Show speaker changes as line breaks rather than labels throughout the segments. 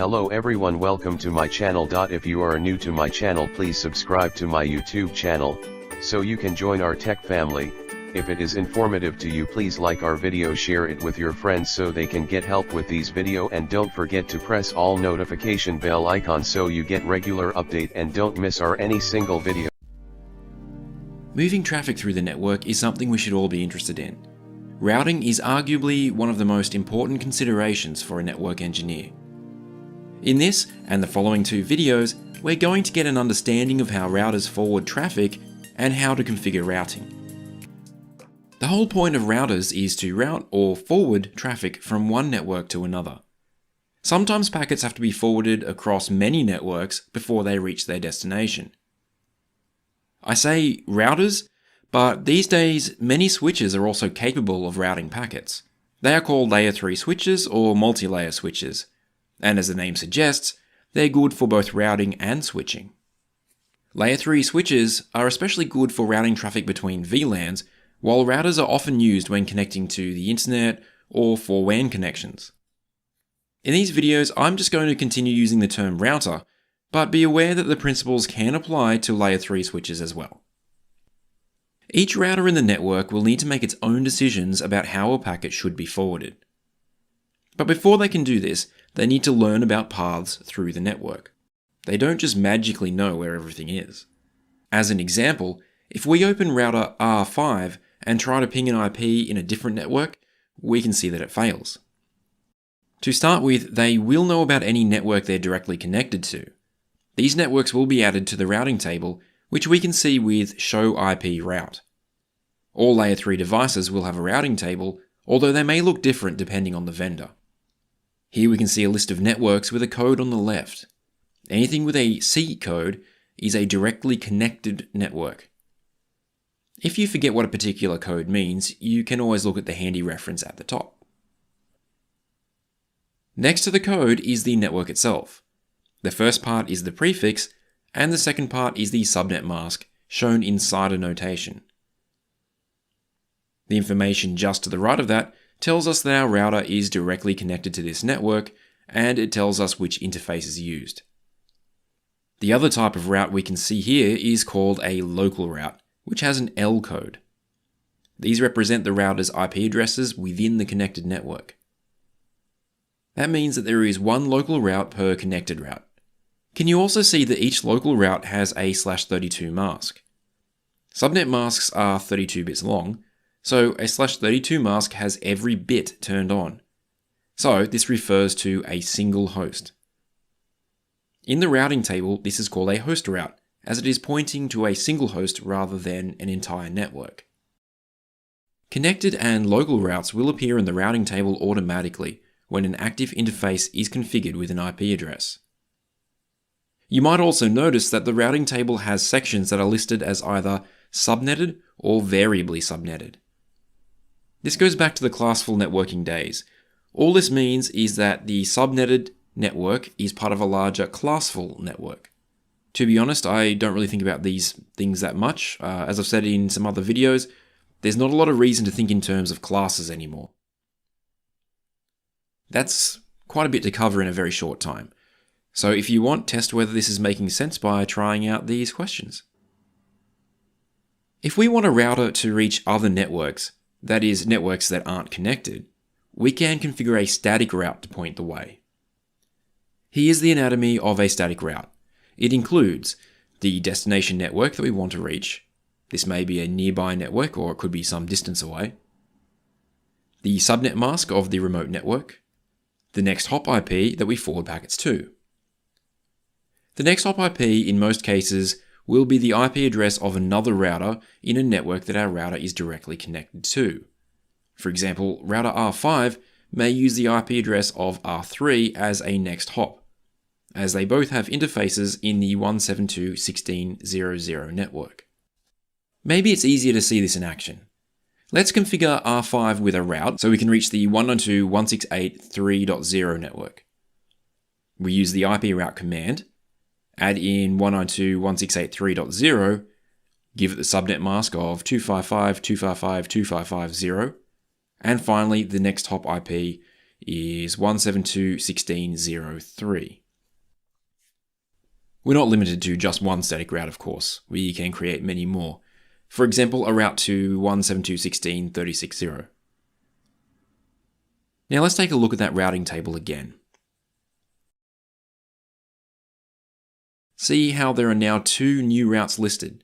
Hello everyone, welcome to my channel. If you are new to my channel, please subscribe to my YouTube channel, so you can join our tech family. If it is informative to you, please like our video, share it with your friends so they can get help with these video, and don't forget to press all notification bell icon so you get regular update and don't miss any single video.
Moving traffic through the network is something we should all be interested in. Routing is arguably one of the most important considerations for a network engineer. In this and the following two videos, we're going to get an understanding of how routers forward traffic and how to configure routing. The whole point of routers is to route or forward traffic from one network to another. Sometimes packets have to be forwarded across many networks before they reach their destination. I say routers, but these days many switches are also capable of routing packets. They are called layer 3 switches or multi-layer switches, and as the name suggests, they're good for both routing and switching. Layer 3 switches are especially good for routing traffic between VLANs, while routers are often used when connecting to the internet or for WAN connections. In these videos, I'm just going to continue using the term router, but be aware that the principles can apply to layer 3 switches as well. Each router in the network will need to make its own decisions about how a packet should be forwarded. But before they can do this, they need to learn about paths through the network. They don't just magically know where everything is. As an example, if we open router R5 and try to ping an IP in a different network, we can see that it fails. To start with, they will know about any network they're directly connected to. These networks will be added to the routing table, which we can see with Show IP Route. All layer 3 devices will have a routing table, although they may look different depending on the vendor. Here we can see a list of networks with a code on the left. Anything with a C code is a directly connected network. If you forget what a particular code means, you can always look at the handy reference at the top. Next to the code is the network itself. The first part is the prefix, and the second part is the subnet mask, shown in CIDR notation. The information just to the right of that tells us that our router is directly connected to this network, and it tells us which interface is used. The other type of route we can see here is called a local route, which has an L code. These represent the router's IP addresses within the connected network. That means that there is one local route per connected route. Can you also see that each local route has a /32 mask? Subnet masks are 32 bits long, so a /32 mask has every bit turned on. So this refers to a single host. In the routing table, this is called a host route, as it is pointing to a single host rather than an entire network. Connected and local routes will appear in the routing table automatically when an active interface is configured with an IP address. You might also notice that the routing table has sections that are listed as either subnetted or variably subnetted. This goes back to the classful networking days. All this means is that the subnetted network is part of a larger classful network. To be honest, I don't really think about these things that much. As I've said in some other videos, there's not a lot of reason to think in terms of classes anymore. That's quite a bit to cover in a very short time. So if you want, test whether this is making sense by trying out these questions. If we want a router to reach other networks, that is, networks that aren't connected, we can configure a static route to point the way. Here's the anatomy of a static route. It includes the destination network that we want to reach. This may be a nearby network or it could be some distance away. The subnet mask of the remote network. The next hop IP that we forward packets to. The next hop IP in most cases will be the IP address of another router in a network that our router is directly connected to. For example, router R5 may use the IP address of R3 as a next hop, as they both have interfaces in the 172.16.0.0 network. Maybe it's easier to see this in action. Let's configure R5 with a route so we can reach the 192.168.3.0 network. We use the IP route command, add in 192.168.3.0, give it the subnet mask of 255.255.255.0, and finally the next hop IP is 172.16.03. We're not limited to just one static route, of course. We can create many more. For example, a route to 172.16.30.60. Now let's take a look at that routing table again. See how there are now two new routes listed.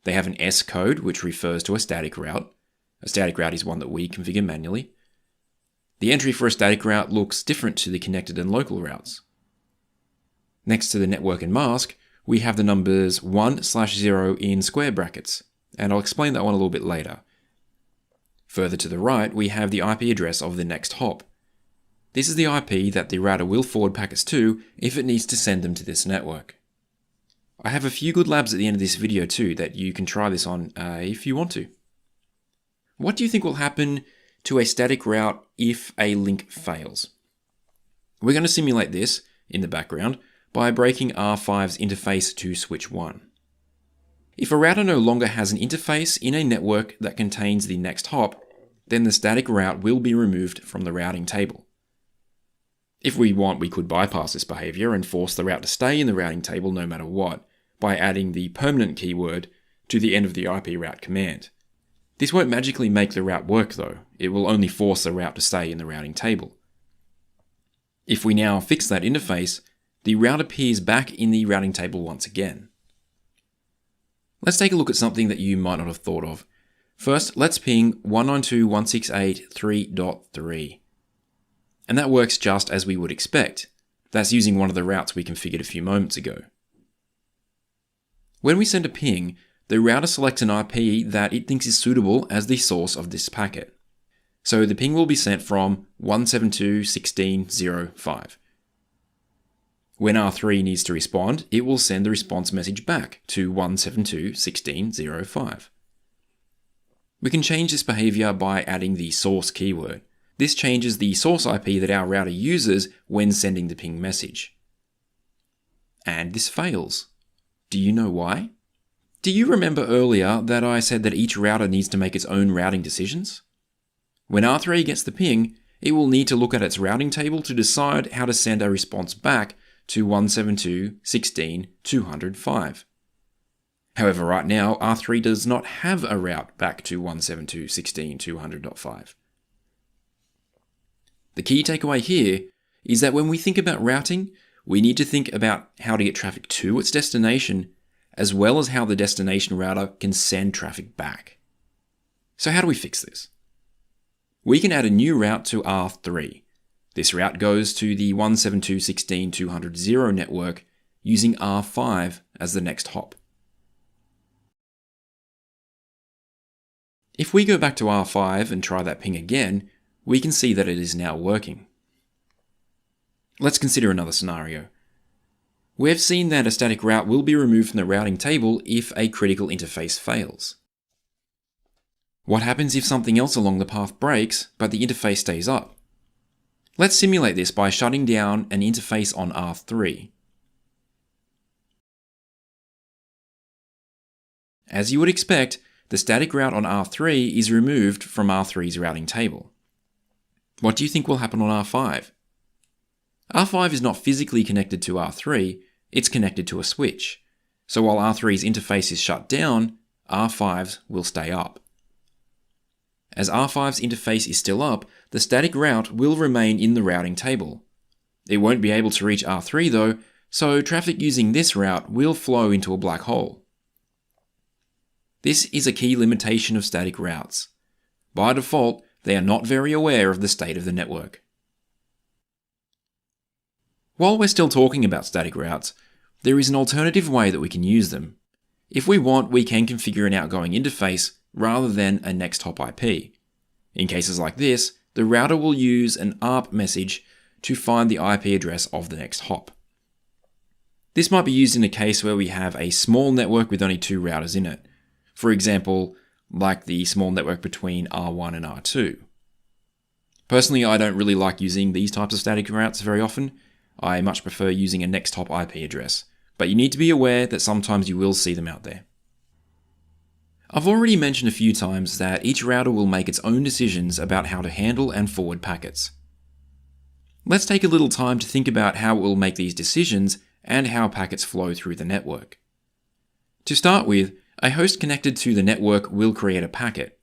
They have an S code, which refers to a static route. A static route is one that we configure manually. The entry for a static route looks different to the connected and local routes. Next to the network and mask, we have the numbers 1/0 in square brackets, and I'll explain that one a little bit later. Further to the right, we have the IP address of the next hop. This is the IP that the router will forward packets to if it needs to send them to this network. I have a few good labs at the end of this video too that you can try this on if you want to. What do you think will happen to a static route if a link fails? We're going to simulate this in the background by breaking R5's interface to switch 1. If a router no longer has an interface in a network that contains the next hop, then the static route will be removed from the routing table. If we want, we could bypass this behavior and force the route to stay in the routing table no matter what, by adding the permanent keyword to the end of the IP route command. This won't magically make the route work though, it will only force the route to stay in the routing table. If we now fix that interface, the route appears back in the routing table once again. Let's take a look at something that you might not have thought of. First, let's ping 192.168.3.3. And that works just as we would expect. That's using one of the routes we configured a few moments ago. When we send a ping, the router selects an IP that it thinks is suitable as the source of this packet. So the ping will be sent from 172.16.05. When R3 needs to respond, it will send the response message back to 172.16.05. We can change this behavior by adding the source keyword. This changes the source IP that our router uses when sending the ping message. And this fails. Do you know why? Do you remember earlier that I said that each router needs to make its own routing decisions? When R3 gets the ping, it will need to look at its routing table to decide how to send a response back to 172.16.205. However, right now, R3 does not have a route back to 172.16.200.5. The key takeaway here is that when we think about routing, we need to think about how to get traffic to its destination, as well as how the destination router can send traffic back. So how do we fix this? We can add a new route to R3. This route goes to the 172.16.200.0 network using R5 as the next hop. If we go back to R5 and try that ping again, we can see that it is now working. Let's consider another scenario. We've seen that a static route will be removed from the routing table if a critical interface fails. What happens if something else along the path breaks, but the interface stays up? Let's simulate this by shutting down an interface on R3. As you would expect, the static route on R3 is removed from R3's routing table. What do you think will happen on R5? R5 is not physically connected to R3, it's connected to a switch. So while R3's interface is shut down, R5's will stay up. As R5's interface is still up, the static route will remain in the routing table. It won't be able to reach R3 though, so traffic using this route will flow into a black hole. This is a key limitation of static routes. By default, they are not very aware of the state of the network. While we're still talking about static routes, there is an alternative way that we can use them. If we want, we can configure an outgoing interface rather than a next hop IP. In cases like this, the router will use an ARP message to find the IP address of the next hop. This might be used in a case where we have a small network with only two routers in it. For example, like the small network between R1 and R2. Personally, I don't really like using these types of static routes very often. I much prefer using a next hop IP address, but you need to be aware that sometimes you will see them out there. I've already mentioned a few times that each router will make its own decisions about how to handle and forward packets. Let's take a little time to think about how it will make these decisions and how packets flow through the network. To start with, a host connected to the network will create a packet.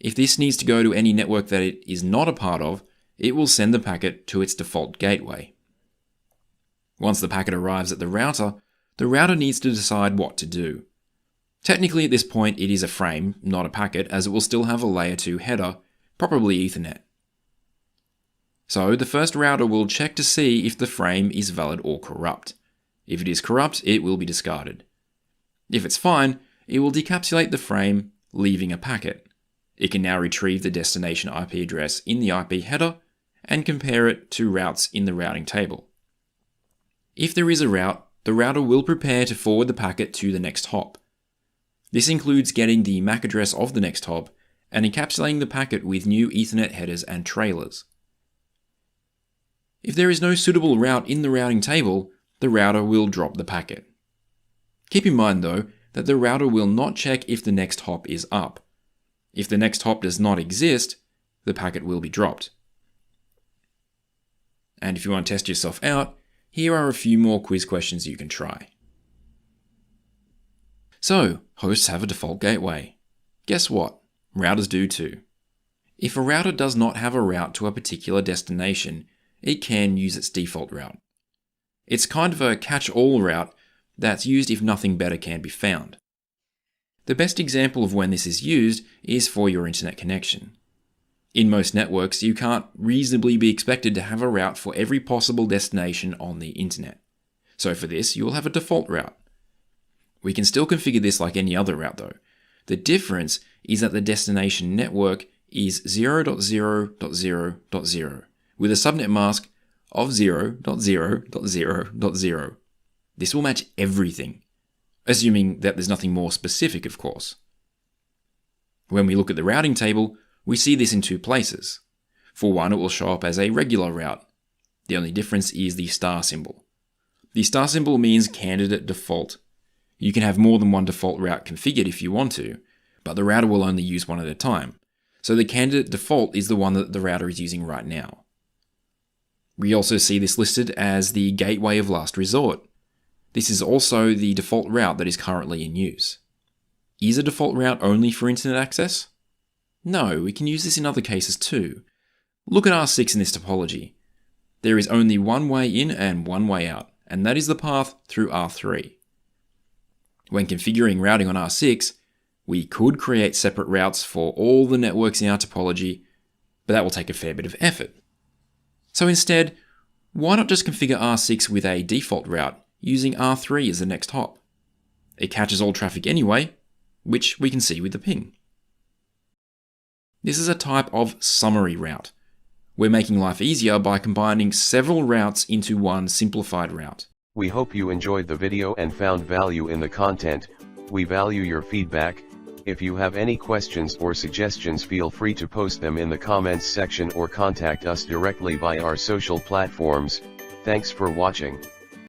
If this needs to go to any network that it is not a part of, it will send the packet to its default gateway. Once the packet arrives at the router needs to decide what to do. Technically at this point it is a frame, not a packet, as it will still have a layer 2 header, probably Ethernet. So the first router will check to see if the frame is valid or corrupt. If it is corrupt, it will be discarded. If it's fine, it will decapsulate the frame, leaving a packet. It can now retrieve the destination IP address in the IP header and compare it to routes in the routing table. If there is a route, the router will prepare to forward the packet to the next hop. This includes getting the MAC address of the next hop and encapsulating the packet with new Ethernet headers and trailers. If there is no suitable route in the routing table, the router will drop the packet. Keep in mind though, that the router will not check if the next hop is up. If the next hop does not exist, the packet will be dropped. And if you want to test yourself out, here are a few more quiz questions you can try. So, hosts have a default gateway. Guess what? Routers do too. If a router does not have a route to a particular destination, it can use its default route. It's kind of a catch-all route that's used if nothing better can be found. The best example of when this is used is for your internet connection. In most networks, you can't reasonably be expected to have a route for every possible destination on the internet. So for this, you will have a default route. We can still configure this like any other route though. The difference is that the destination network is 0.0.0.0 with a subnet mask of 0.0.0.0. This will match everything, assuming that there's nothing more specific, of course. When we look at the routing table, we see this in two places. For one, it will show up as a regular route. The only difference is the star symbol. The star symbol means candidate default. You can have more than one default route configured if you want to, but the router will only use one at a time. So the candidate default is the one that the router is using right now. We also see this listed as the gateway of last resort. This is also the default route that is currently in use. Is a default route only for internet access? No, we can use this in other cases too. Look at R6 in this topology. There is only one way in and one way out, and that is the path through R3. When configuring routing on R6, we could create separate routes for all the networks in our topology, but that will take a fair bit of effort. So instead, why not just configure R6 with a default route, using R3 as the next hop? It catches all traffic anyway, which we can see with the ping. This is a type of summary route. We're making life easier by combining several routes into one simplified route.
We hope you enjoyed the video and found value in the content. We value your feedback. If you have any questions or suggestions, feel free to post them in the comments section or contact us directly by our social platforms. Thanks for watching.